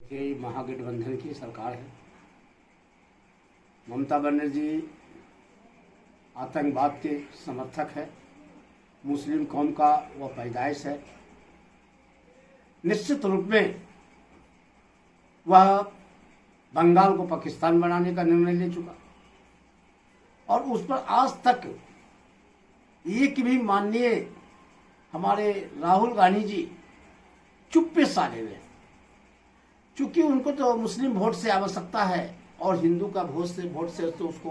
ये महागठबंधन की सरकार है। ममता बनर्जी आतंकवाद के समर्थक है, मुस्लिम कौम का वह पैदाइश है। निश्चित रूप में वह बंगाल को पाकिस्तान बनाने का निर्णय ले चुका और उस पर आज तक एक भी माननीय हमारे राहुल गांधी जी चुप्पे साधे हुए, चूंकि उनको तो मुस्लिम वोट से आवश्यकता है और हिंदू का वोट से तो उसको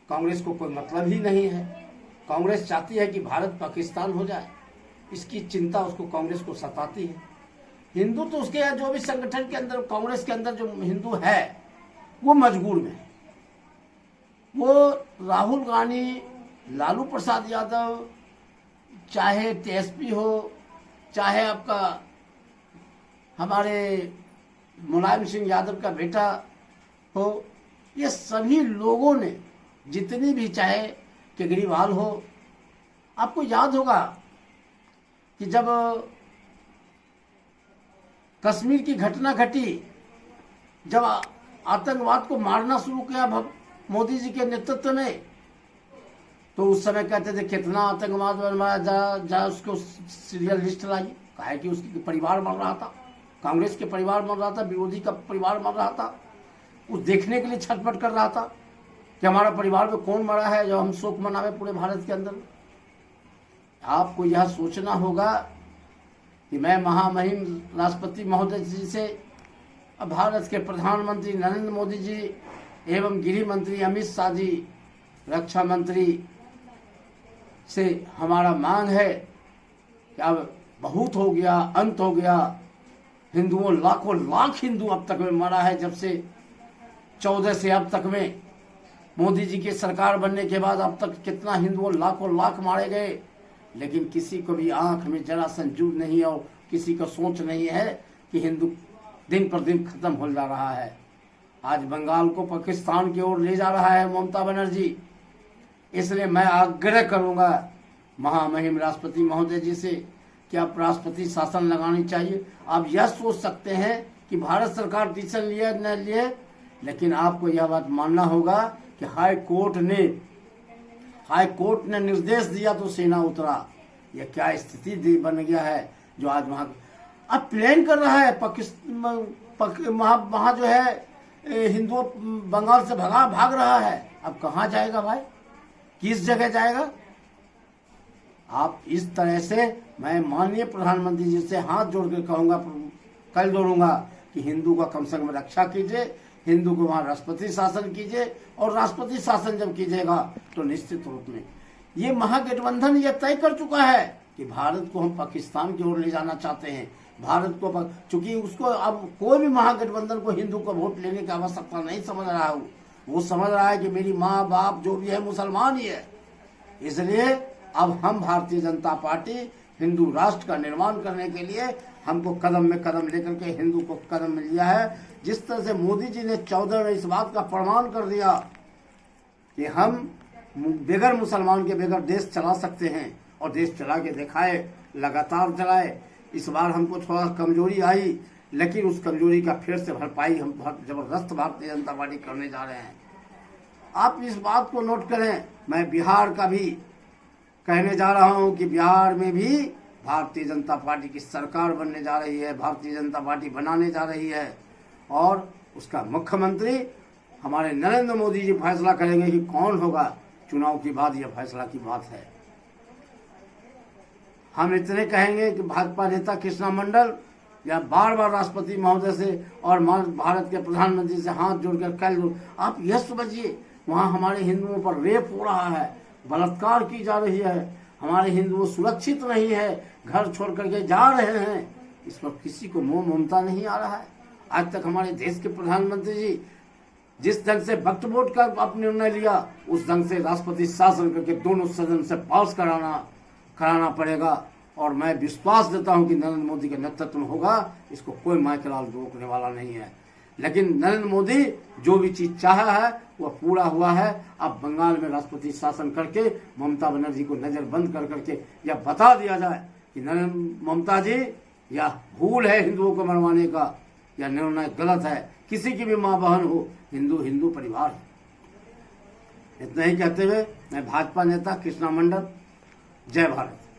कांग्रेस को कोई मतलब ही नहीं है। कांग्रेस चाहती है कि भारत पाकिस्तान हो जाए, इसकी चिंता उसको कांग्रेस को सताती है। हिंदू तो उसके जो भी संगठन के अंदर कांग्रेस के अंदर जो हिंदू है वो मजबूर में है। वो राहुल गांधी, लालू प्रसाद यादव, चाहे टीएसपी हो, चाहे आपका हमारे मुलायम सिंह यादव का बेटा हो, ये सभी लोगों ने जितनी भी, चाहे केजरीवाल हो, आपको याद होगा कि जब कश्मीर की घटना घटी, जब आतंकवाद को मारना शुरू किया मोदी जी के नेतृत्व में, तो उस समय कहते थे कितना आतंकवाद मारा, जा उसको सीरियल लिस्ट लाइए। कहा कि उसके परिवार मर रहा था, कांग्रेस के परिवार मर रहा था, विरोधी का परिवार मर रहा था। उस देखने के लिए छटपट कर रहा था कि हमारा परिवार में कौन मरा है जो हम शोक मनावे पूरे भारत के अंदर। आपको यह सोचना होगा कि मैं महामहिम राष्ट्रपति महोदय जी से, भारत के प्रधानमंत्री नरेंद्र मोदी जी एवं गृह मंत्री अमित शाह जी, रक्षा मंत्री से हमारा मांग है कि अब बहुत हो गया, अंत हो गया। हिंदुओं, लाखों लाख हिंदू अब तक में मरा है, जब से 14 से अब तक में मोदी जी की सरकार बनने के बाद अब तक कितना हिंदुओं लाखों लाख मारे गए, लेकिन किसी को भी आंख में जरा संजूद नहीं और किसी को सोच नहीं है कि हिंदू दिन पर दिन खत्म हो जा रहा है। आज बंगाल को पाकिस्तान की ओर ले जा रहा है ममता बनर्जी। इसलिए मैं आग्रह करूंगा महामहिम राष्ट्रपति महोदय जी से कि आप राष्ट्रपति शासन लगानी चाहिए। आप यह सोच सकते हैं कि भारत सरकार डिसीजन लिए न लिए, लेकिन आपको यह बात मानना होगा कि हाई कोर्ट ने निर्देश दिया तो सेना उतरा। यह क्या स्थिति बन गया है जो आज वहां अब प्लान कर रहा है पाकिस्तान वहां जो है हिंदुओं बंगाल से भाग रहा है। अब कहाँ जाएगा भाई, किस जगह जाएगा? आप इस तरह से, मैं माननीय प्रधानमंत्री जी से हाथ जोड़ कर कहूंगा, कल जोड़ूंगा कि हिंदू का कम से कम रक्षा कीजिए, हिंदू को वहां राष्ट्रपति शासन कीजिए, और राष्ट्रपति शासन जब कीजिएगा तो निश्चित रूप में ये महागठबंधन ये तय कर चुका है कि भारत को हम पाकिस्तान की ओर ले जाना चाहते हैं। भारत को, चूंकि उसको अब कोई भी महागठबंधन को हिंदू को वोट लेने की आवश्यकता नहीं समझ रहा है। वो समझ रहा है कि मेरी माँ बाप जो भी है मुसलमान ही है। इसलिए अब हम भारतीय जनता पार्टी हिंदू राष्ट्र का निर्माण करने के लिए हमको कदम में कदम लेकर के हिंदू को कदम में लिया है। जिस तरह से मोदी जी ने 14 में इस बात का प्रमाण कर दिया कि हम बेगर मुसलमान के बेगर देश चला सकते हैं, और देश चला के दिखाए, लगातार चलाए। इस बार हमको थोड़ा कमजोरी आई, लेकिन उस कमजोरी का फिर से भरपाई हम बहुत जबरदस्त भारतीय जनता पार्टी करने जा रहे हैं। आप इस बात को नोट करें, मैं बिहार का भी कहने जा रहा हूं कि बिहार में भी भारतीय जनता पार्टी की सरकार बनने जा रही है, भारतीय जनता पार्टी बनाने जा रही है, और उसका मुख्यमंत्री हमारे नरेंद्र मोदी जी फैसला करेंगे कि कौन होगा। चुनाव के बाद यह फैसला की बात है। हम इतने कहेंगे कि भाजपा नेता कृष्णा मंडल या बार बार राष्ट्रपति महोदय से और भारत के प्रधानमंत्री से हाथ जोड़कर कह दो, आप यह समझिए वहाँ हमारे हिंदुओं पर रेप हो रहा है, बलात्कार की जा रही है, हमारे हिंदुओं सुरक्षित नहीं है, घर छोड़ करके जा रहे हैं। इस पर किसी को मोह ममता नहीं आ रहा है। आज तक हमारे देश के प्रधानमंत्री जी जिस ढंग से वक्फ बोर्ड का अपने निर्णय लिया, उस ढंग से राष्ट्रपति शासन करके दोनों सदन से पास कराना पड़ेगा। और मैं विश्वास देता हूं कि नरेंद्र मोदी के नेतृत्व में होगा, इसको कोई माइकलाल रोकने वाला नहीं है। लेकिन नरेंद्र मोदी जो भी चीज चाहा है वह पूरा हुआ है। अब बंगाल में राष्ट्रपति शासन करके ममता बनर्जी को नजरबंद कर करके यह बता दिया जाए कि ममता जी यह भूल है हिंदुओं को मरवाने का, यह निर्णय गलत है। किसी की भी माँ बहन हो, हिंदू हिंदू परिवार है। इतना ही कहते हुए मैं भाजपा नेता कृष्णा मंडल, जय भारत।